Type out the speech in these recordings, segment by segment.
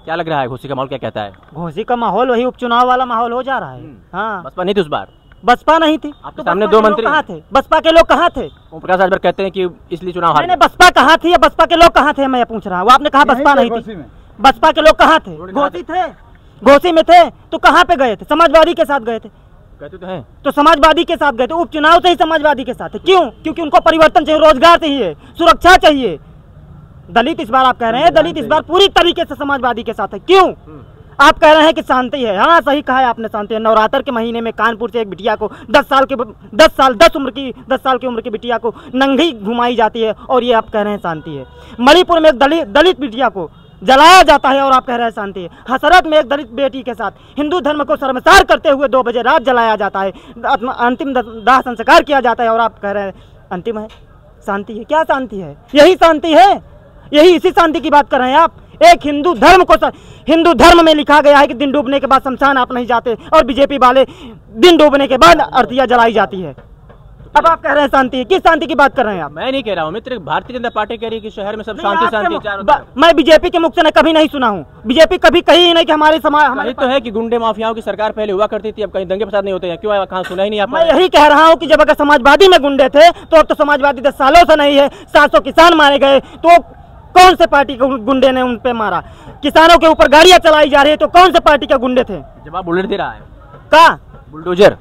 क्या लग रहा है घोसी का माहौल क्या कहता है? घोसी का माहौल वही उपचुनाव वाला माहौल हो जा रहा है। हाँ, बसपा नहीं थी उस बार, बसपा नहीं थी। आपके सामने दो मंत्री कहाँ थे? बसपा के लोग कहाँ थे? ओम प्रकाश राजभर कहते हैं कि इसलिए चुनाव हारे। मैंने बसपा कहाँ थी या बसपा के लोग कहाँ थे मैं ये पूछ रहा हूँ। आपने कहा बसपा नहीं थी, बसपा के लोग कहाँ थे? घोसी थे, घोसी में थे तो कहाँ पे गए थे? समाजवादी के साथ गए थे। कहते तो हैं तो समाजवादी के साथ गए थे, उपचुनाव से ही समाजवादी के साथ है। क्यों? क्योंकि उनको परिवर्तन चाहिए, रोजगार चाहिए, सुरक्षा चाहिए। दलित इस बार आप कह रहे हैं, दलित इस बार पूरी तरीके से समाजवादी के साथ है। क्यों? आप कह रहे हैं कि शांति है। हाँ, सही कहा है आपने, शांति है। नवरात्र के महीने में कानपुर से एक बिटिया को 10 साल की उम्र की बिटिया को नंगी घुमाई जाती है और ये आप कह रहे हैं शांति है। मणिपुर में एक दलित बिटिया को जलाया जाता है और आप कह रहे हैं शांति है। हसरत में एक दलित बेटी के साथ हिंदू धर्म को शर्मसार करते हुए 2 बजे रात जलाया जाता है, अंतिम दाह संस्कार किया जाता है और आप कह रहे हैं अंतिम है, शांति है। क्या शांति है? यही शांति है, यही इसी शांति की बात कर रहे हैं आप। एक हिंदू धर्म में लिखा गया है कि दिन डूबने के बाद शमशान आप नहीं जाते, और बीजेपी वाले दिन डूबने के बाद अर्थियां जलाई जाती है। अब आप कह रहे हैं शांति है। किस शांति की बात कर रहे हैं आप? मैं नहीं कह रहा हूँ मित्र, भारतीय जनता पार्टी कह रही है कि शहर में सब शांति मैं बीजेपी के मुख से कभी नहीं सुना हूँ। बीजेपी कभी कही ही नहीं कि हमारे समाज तो है कि गुंडे माफियाओं की सरकार पहले हुआ करती थी, अब कहीं दंगे फसाद नहीं होते हैं। क्यों कहाँ सुना ही नहीं? मैं यही कह रहा हूँ कि जब अगर समाजवादी में गुंडे थे तो अब तो समाजवादी 10 सालों से नहीं है। 700 किसान मारे गए तो कौन से पार्टी के गुंडे ने उन पे मारा? किसानों के ऊपर गाड़ियां चलाई जा रही है तो कौन से पार्टी के गुंडे थे? जवाब बुलेट दे रहा है का बुलडोजर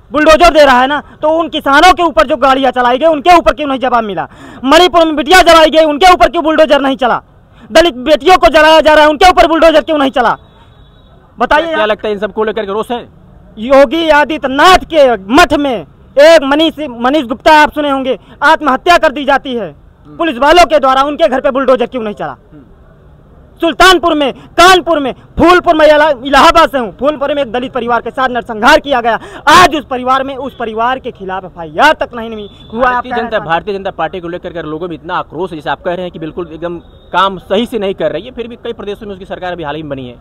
दे रहा है ना, तो उन किसानों के ऊपर जो गाड़ियां चलाई गई उनके ऊपर क्यों नहीं जवाब मिला? मणिपुर में बिटिया जलाई गई, उनके ऊपर क्यों बुलडोजर नहीं चला? दलित बेटियों को जलाया जा रहा है, उनके ऊपर बुलडोजर क्यों नहीं चला? बताइए। क्या लगता है इन सबको लेकर रोष है? योगी आदित्यनाथ के मठ में एक मनीष गुप्ता, आप सुने होंगे, आत्महत्या कर दी जाती है पुलिस वालों के द्वारा, उनके घर पे बुलडोजर क्यों नहीं चला? सुल्तानपुर में, कानपुर में, फूलपुर में, इलाहाबाद से हूँ, फूलपुर में एक दलित परिवार के साथ नरसंहार किया गया। आज उस परिवार के खिलाफ FIR तक नहीं हुआ। भारतीय जनता पार्टी को लेकर लोगों में इतना आक्रोश है, जैसे आप कह रहे हैं कि बिल्कुल एकदम काम सही से नहीं कर रही है, फिर भी कई प्रदेशों में उसकी सरकार अभी हाल ही में बनी है।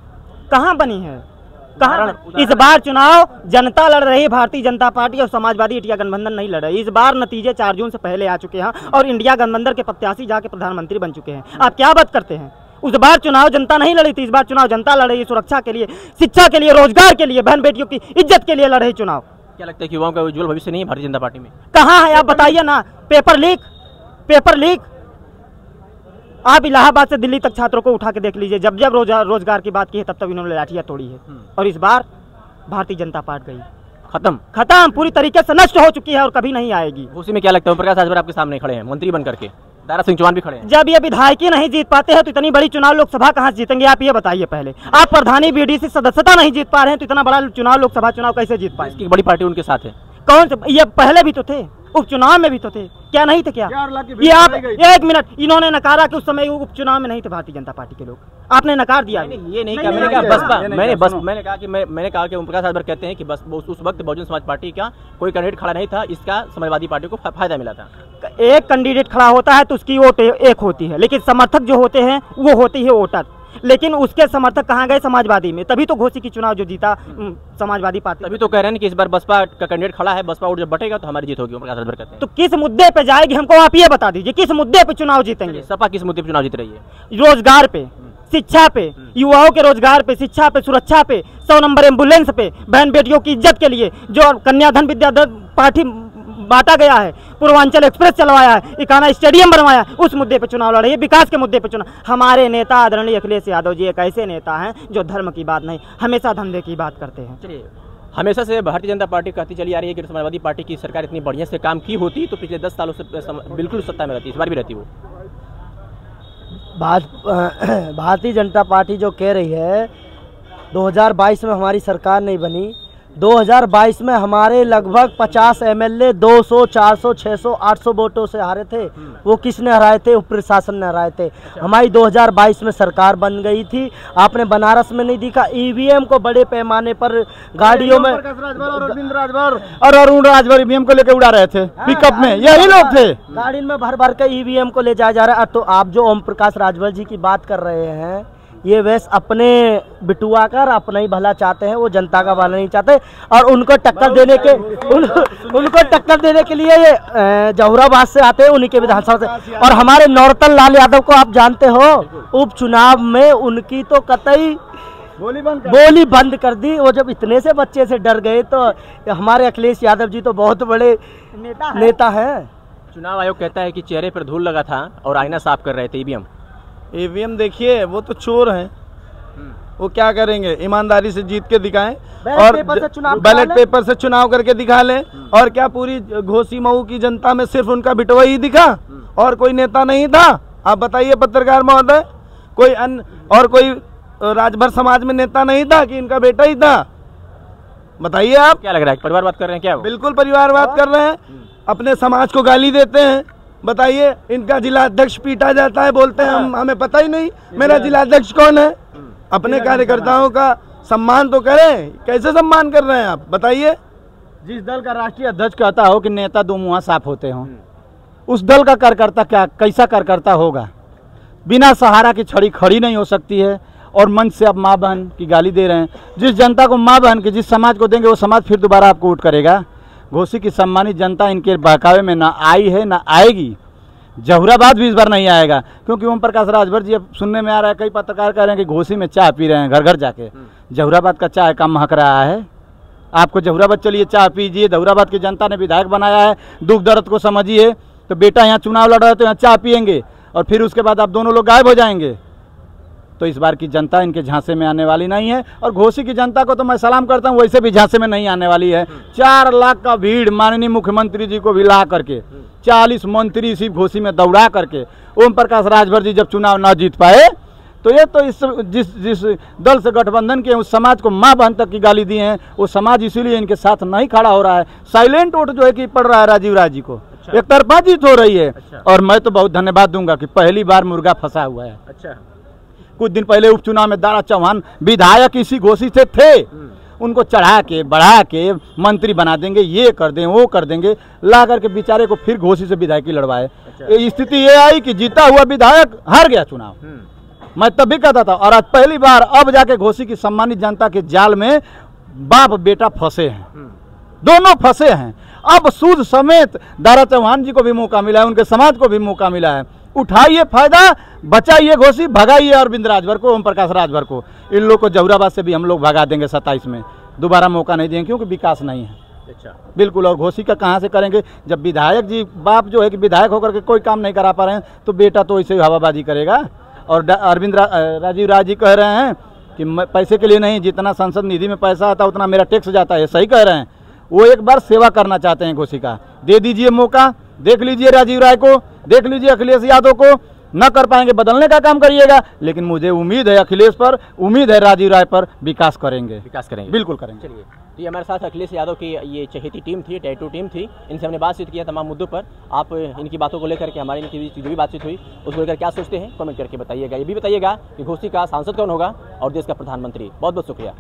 कहाँ बनी है? कहाँ? इस बार चुनाव जनता लड़ रही है, भारतीय जनता पार्टी और समाजवादी इंडिया गठबंधन नहीं लड़ रही। इस बार नतीजे 4 जून से पहले आ चुके हैं और इंडिया गठबंधन के प्रत्याशी जाके प्रधानमंत्री बन चुके हैं। आप क्या बात करते हैं? उस बार चुनाव जनता नहीं लड़ी थी, इस बार चुनाव जनता लड़ रही है। सुरक्षा के लिए, शिक्षा के लिए, रोजगार के लिए, बहन बेटियों की इज्जत के लिए लड़ रही चुनाव। क्या लगता है कि युवाओं का उज्जवल भविष्य नहीं है भारतीय जनता पार्टी में? कहाँ है आप बताइए ना। पेपर लीक आप इलाहाबाद से दिल्ली तक छात्रों को उठा के देख लीजिए। जब रोजगार की बात की है तब इन्होंने लाठियां तोड़ी है। और इस बार भारतीय जनता पार्टी गई, खत्म पूरी तरीके से नष्ट हो चुकी है और कभी नहीं आएगी। उसी में क्या लगता है प्रकाश राजभर आपके सामने खड़े हैं मंत्री बन करके, दारा सिंह चौहान भी खड़े हैं। जब ये विधायक ही नहीं जीत पाते हैं तो इतनी बड़ी चुनाव लोकसभा कहाँ से जीतेंगे? आप ये बताइए पहले। आप प्रधानी BDC सदस्यता नहीं जीत पा रहे हैं तो इतना बड़ा चुनाव, लोकसभा चुनाव कैसे जीत पाए? इसकी बड़ी पार्टी उनके साथ है। कौन से? ये पहले भी तो थे, उपचुनाव में भी तो थे, क्या नहीं थे? क्या ये आप 1 मिनट, इन्होंने नकारा कि उस समय उपचुनाव में नहीं थे भारतीय जनता पार्टी के लोग, आपने नकार दिया। ये नहीं कहा, मैंने कहा बसपा, मैंने कहा कि ओम प्रकाश राजभर कहते हैं कि बस उस वक्त बहुजन समाज पार्टी का कोई कैंडिडेट खड़ा नहीं था, इसका समाजवादी पार्टी को फायदा मिला था। एक कैंडिडेट खड़ा होता है तो उसकी वोट एक होती है, लेकिन समर्थक जो होते हैं वो होती है वोटर। लेकिन उसके समर्थक कहाँ गए? समाजवादी में। तभी तो घोसी की चुनाव जो जीता समाजवादी पार्टी। तभी तो कह रहे हैं कि इस बार बसपा का कैंडिडेट खड़ा है, बसपा वोट जब बटेगा तो हमारी जीत होगी। प्रकाश राजभर कहते हैं। तो किस मुद्दे पे जाएगी हमको आप ये बता दीजिए, किस मुद्दे पे चुनाव जीतेंगे? सपा किस मुद्दे पे चुनाव जीत रही है? रोजगार पे, शिक्षा पे, युवाओं के रोजगार पे, शिक्षा पे, सुरक्षा पे, 100 नंबर एम्बुलेंस पे, बहन बेटियों की इज्जत के लिए जो कन्याधन विद्याधन पार्टी बांटा गया है, पूर्वांचल एक्सप्रेस चलवाया है, इकाना स्टेडियम बनवाया है, उस मुद्दे पे चुनाव लड़े, विकास के मुद्दे पे चुनाव। हमारे नेता आदरणीय अखिलेश यादव जी एक ऐसे नेता हैं जो धर्म की बात नहीं, हमेशा धंधे की बात करते हैं। चलिए, हमेशा से भारतीय जनता पार्टी कहती चली आ रही है कि समाजवादी पार्टी की सरकार इतनी बढ़िया से काम की होती तो पिछले 10 सालों से बिल्कुल सत्ता में रहती, इस बार भी रहती। वो भारतीय जनता पार्टी जो कह रही है 2022 में हमारी सरकार नहीं बनी, 2022 में हमारे लगभग 50 MLA 200, 400, 600, 800 वोटों से हारे थे। वो किसने हराए थे? उप प्रशासन ने हराए थे। हमारी 2022 में सरकार बन गई थी। आपने बनारस में नहीं देखा EVM को बड़े पैमाने पर गाड़ियों में और अरुण राजभर EVM को लेकर उड़ा रहे थे पिकअप में, यही लोग थे। गाड़ी में भर के EVM को ले जाया जा रहा है। तो आप जो ओम प्रकाश राजभर जी की बात कर रहे हैं, ये वैसे अपने बिटुआ कर अपना ही भला चाहते हैं, वो जनता का भला नहीं चाहते। और उनको टक्कर देने के लिए ये जहुराबाद से आते हैं, उन्हीं के विधानसभा से। और हमारे नौरतन लाल यादव को आप जानते हो, उपचुनाव में उनकी तो कतई बोली बंद कर दी। वो जब इतने से बच्चे से डर गए तो हमारे अखिलेश यादव जी तो बहुत बड़े नेता हैं। चुनाव आयोग कहता है कि चेहरे पर धूल लगा था और आईना साफ कर रहे थे ईवीएम देखिए वो तो चोर हैं, वो क्या करेंगे, ईमानदारी से जीत के दिखाएं और बैलेट पेपर से चुनाव करके दिखा लें। और क्या पूरी घोसी मऊ की जनता में सिर्फ उनका बिटवा ही दिखा और कोई नेता नहीं था? आप बताइए पत्रकार महोदय, कोई अन्य और कोई राजभर समाज में नेता नहीं था कि इनका बेटा ही था? बताइए आप। क्या लग रहा है, परिवारवाद कर रहे हैं क्या? बिल्कुल परिवारवाद कर रहे हैं, अपने समाज को गाली देते हैं। बताइए, इनका जिला अध्यक्ष पीटा जाता है, बोलते हैं हमें पता ही नहीं मेरा जिला अध्यक्ष कौन है। अपने कार्यकर्ताओं का सम्मान तो करें, कैसे सम्मान कर रहे हैं आप बताइए? जिस दल का राष्ट्रीय अध्यक्ष कहता हो कि नेता दो मुँह साफ होते हों, उस दल का कार्यकर्ता कैसा कार्यकर्ता होगा? बिना सहारा की छड़ी खड़ी नहीं हो सकती है और मंच से आप माँ बहन की गाली दे रहे हैं। जिस जनता को माँ बहन की, जिस समाज को देंगे वो समाज फिर दोबारा आपको वोट करेगा। घोसी की सम्मानित जनता इनके बहकावे में ना आई है ना आएगी। जहुराबाद भी इस बार नहीं आएगा, क्योंकि ओम प्रकाश राजभर जी, अब सुनने में आ रहा है कई पत्रकार कह रहे हैं कि घोसी में चाय पी रहे हैं घर घर जाके। जहुराबाद का चाय का महक रहा है आपको? जहुराबाद चलिए चाय पीजिए, जहुराबाद की जनता ने विधायक बनाया है, दुख दर्द को समझिए। तो बेटा यहाँ चुनाव लड़ रहे हैं तो यहाँ चाय पियेंगे और फिर उसके बाद आप दोनों लोग गायब हो जाएंगे। तो इस बार की जनता इनके झांसे में आने वाली नहीं है। और घोसी की जनता को तो मैं सलाम करता हूँ, वैसे भी झांसे में नहीं आने वाली है। 4 लाख का भीड़ माननीय मुख्यमंत्री जी को भी ला करके 40 मंत्री सिर्फ घोसी में दौड़ा करके ओम प्रकाश राजभर जी जब चुनाव न जीत पाए तो ये तो जिस दल से गठबंधन के उस समाज को माँ बहन तक की गाली दी है, वो समाज इसीलिए इनके साथ नहीं खड़ा हो रहा है। साइलेंट वोट जो है कि पड़ रहा है राजीव राज जी को। अच्छा। एक तरफा जीत हो रही है। अच्छा। और मैं तो बहुत धन्यवाद दूंगा कि पहली बार मुर्गा फंसा हुआ है। अच्छा। कुछ दिन पहले उपचुनाव में दारा चौहान विधायक इसी घोसी से थे, उनको चढ़ा के बढ़ा के मंत्री बना देंगे, ये कर दें वो कर देंगे, ला करके बेचारे को फिर घोसी से विधायकी लड़वाए। अच्छा। स्थिति ये आई कि जीता हुआ विधायक हार गया चुनाव। मैं तब भी कहता था, और आज पहली बार अब जाके घोसी की सम्मानित जनता के जाल में बाप बेटा फंसे हैं, दोनों फंसे हैं। अब सूद समेत दारा चौहान जी को भी मौका मिला है, उनके समाज को भी मौका मिला है। उठाइए फायदा, बचाइए घोसी, भगाइए अरविंद राजभर को, ओम प्रकाश राजभर को। इन लोग को जहुराबाद से भी हम लोग भगा देंगे 27 में, दोबारा मौका नहीं देंगे क्योंकि विकास नहीं है। अच्छा। बिल्कुल। और घोसी का कहाँ से करेंगे जब विधायक जी, बाप जो है कि विधायक होकर के कोई काम नहीं करा पा रहे हैं, तो बेटा तो ऐसे ही हवाबाजी करेगा। और अरविंद राजीव राज जी कह रहे हैं कि पैसे के लिए नहीं, जितना संसद निधि में पैसा आता है उतना मेरा टैक्स जाता है, सही कह रहे हैं। वो एक बार सेवा करना चाहते हैं घोसी का, दे दीजिए मौका। देख लीजिए राजीव राय को, देख लीजिए अखिलेश यादव को, न कर पाएंगे बदलने का काम करिएगा, लेकिन मुझे उम्मीद है अखिलेश पर, उम्मीद है राजीव राय पर, विकास करेंगे बिल्कुल करेंगे। चलिए, तो ये हमारे साथ अखिलेश यादव की ये चहेती टीम थी, टैटू टीम थी, इनसे हमने बातचीत किया तमाम मुद्दों पर। आप इनकी बातों को लेकर के, हमारी इनकी जो भी बातचीत हुई उसको लेकर क्या सोचते हैं कमेंट करके बताइएगा। ये भी बताइएगा कि घोसी का सांसद कौन होगा और देश का प्रधानमंत्री। बहुत बहुत शुक्रिया।